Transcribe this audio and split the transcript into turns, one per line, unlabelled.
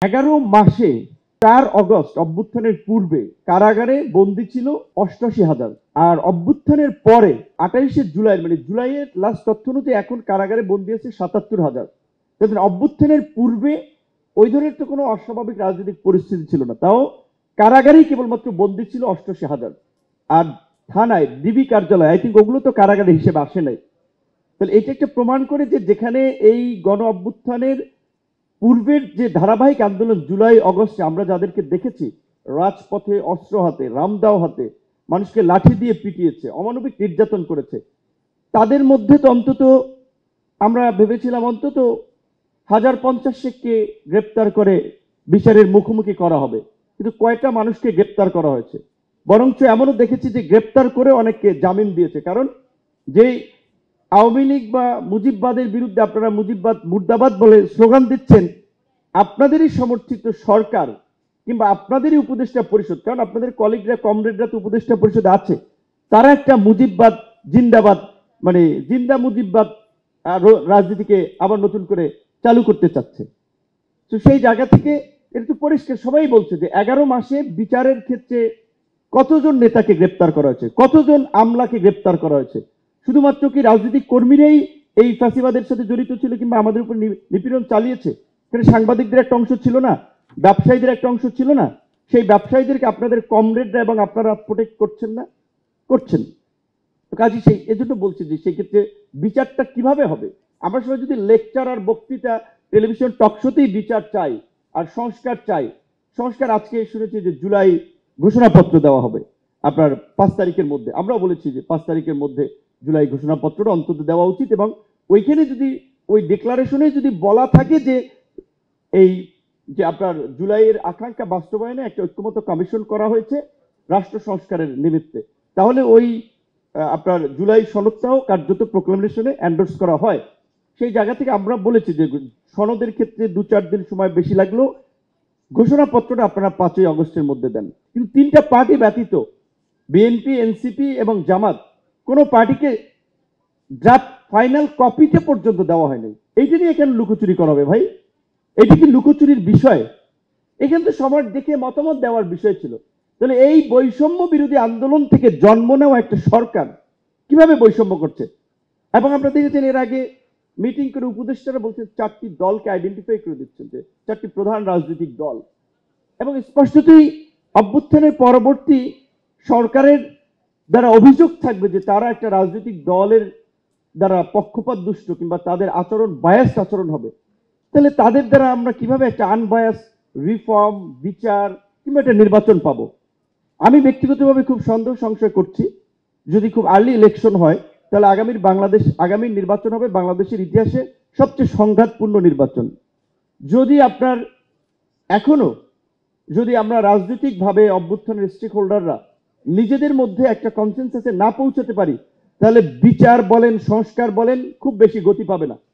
11 মাসে 4 অগস্ট অভ্যুত্থানের পূর্বে কারাগারে বন্দী ছিল ৮৮,০০০, আর অভ্যুত্থানের পরে ২৮শে জুলাই মানে জুলাইয়ের লাস্ট তথ্য অনুযায়ী এখন কারাগারে বন্দী আছে ৭৭,০০০। অভ্যুত্থানের পূর্বে ওই ধরনের তো কোনো অস্বাভাবিক রাজনৈতিক পরিস্থিতি ছিল না, তাও কারাগারেই কেবলমাত্র বন্দী ছিল ৮৮,০০০। আর থানায় ডিবি কার্যালয় আই থিঙ্ক ওগুলো তো কারাগারে হিসেবে আসে নাই। তাহলে এটা একটা প্রমাণ করে যে যেখানে এই গণ অভ্যুত্থানের পূর্বের যে ধারাবাহিক আন্দোলন জুলাই অগস্টে আমরা যাদেরকে দেখেছি রাজপথে অস্ত্র হাতে রামদাও হাতে মানুষকে লাঠি দিয়ে পিটিয়েছে, অমানবিক নির্যাতন করেছে, তাদের মধ্যে তো অন্তত আমরা ভেবেছিলাম অন্তত ১,০৫০ কে গ্রেপ্তার করে বিচারের মুখোমুখি করা হবে, কিন্তু কয়টা মানুষকে গ্রেপ্তার করা হয়েছে? বরঞ্চ এমনও দেখেছি যে গ্রেপ্তার করে অনেককে জামিন দিয়েছে। কারণ যেই আওয়ামী লীগ বা মুজিববাদের বিরুদ্ধে আপনারা মুজিববাদ মুর্দাবাদ বলে স্লোগান দিচ্ছেন, আপনাদেরই সমর্থিত সরকার কিংবা আপনাদেরই উপদেষ্টা পরিষদ, কারণ আপনাদের কলিগরা কমরেডরা তো উপদেষ্টা পরিষদে আছে, তারা একটা মুজিববাদ জিন্দাবাদ মানে জিন্দা মুজিববাদ রাজনীতিকে আবার নতুন করে চালু করতে চাচ্ছে। তো সেই জায়গা থেকে এটা তো পরিষ্কার, সবাই বলছে যে 11 মাসে বিচারের ক্ষেত্রে কতজন নেতাকে গ্রেপ্তার করা হয়েছে, কতজন আমলাকে গ্রেপ্তার করা হয়েছে? শুধুমাত্র কি রাজনৈতিক কর্মীরাই এই ফ্যাসিবাদের সাথে জড়িত ছিল কিংবা আমাদের উপর নিপীড়ন চালিয়েছে? এখানে সাংবাদিকদের একটা অংশ ছিল না, ব্যবসায়ীদের একটা অংশ ছিল না? সেই ব্যবসায়ীদেরকে আপনাদের কমরেডরা এবং আপনারা প্রোটেক্ট করছেন না? করছেন। কাজী সেই এজন্য বলছি যে সেই ক্ষেত্রে বিচারটা কিভাবে হবে? আমরা সবাই যদি লেকচার আর বক্তৃতা টেলিভিশন টকশোতেই বিচার চাই আর সংস্কার চাই, সংস্কার আজকে শুনেছি যে জুলাই ঘোষণাপত্র দেওয়া হবে আপনার 5 তারিখের মধ্যে। আমরাও বলেছি যে 5 তারিখের মধ্যে জুলাই ঘোষণাপত্রটা অন্তত দেওয়া উচিত, এবং ওইখানে যদি ওই ডিক্লারেশনে যদি বলা থাকে যে এই যে আপনার জুলাইয়ের আকাঙ্ক্ষা বাস্তবায়নে একটা ঐক্যমত্য কমিশন করা হয়েছে রাষ্ট্র সংস্কারের নিমিত্তে, তাহলে ওই আপনার জুলাই সনদটাও কার্যত প্রোক্লামেশনে এন্ডোর্স করা হয়। সেই জায়গা থেকে আমরা বলেছি যে সনদের ক্ষেত্রে 2-4 দিন সময় বেশি লাগলেও ঘোষণাপত্রটা আপনারা 5ই অগস্টের মধ্যে দেন। কিন্তু 3টা পার্টি ব্যতীত বিএনপি, এনসিপি এবং জামাত কোনো পার্টিকে ড্রাফট ফাইনাল কপিটা পর্যন্ত দেওয়া হয়নি। এইটা নিয়ে এখানে লুকোচুরি করা হবে ভাই? এটি কি লুকোচুরির বিষয়? এখানে তো সবার দেখে মতামত দেওয়ার বিষয় ছিল। তাহলে এই বৈষম্য বিরোধী আন্দোলন থেকে জন্ম নেওয়া একটা সরকার কিভাবে বৈষম্য করছে? এবং আপনারা দেখেছেন এর আগে মিটিং করে উপদেষ্টারা বলছেন 4টি দলকে আইডেন্টিফাই করে দিচ্ছেন যে 4টি প্রধান রাজনৈতিক দল, এবং স্পষ্টতই অভ্যুত্থানের পরবর্তী সরকারের দ্বারা অভিযোগ থাকবে যে তারা একটা রাজনৈতিক দলের দ্বারা পক্ষপাত দুষ্ট কিংবা তাদের আচরণ বায়াসড আচরণ হবে। তাহলে তাদের দ্বারা আমরা কিভাবে একটা আনবায়াস রিফর্ম, বিচার কিংবা একটা নির্বাচন পাবো? আমি ব্যক্তিগতভাবে খুব সন্দেহ সংশয় করছি যদি খুব আর্লি ইলেকশন হয় তাহলে আগামীর নির্বাচন হবে বাংলাদেশের ইতিহাসে সবচেয়ে সংঘাতপূর্ণ নির্বাচন। যদি আপনার এখনো যদি আমরা রাজনৈতিকভাবে অভ্যুত্থানের স্টেক হোল্ডাররা নিজেদের মধ্যে একটা কনসেনসাসে না পৌঁছাতে পারি, তাহলে বিচার বলেন সংস্কার বলেন খুব বেশি গতি পাবে না।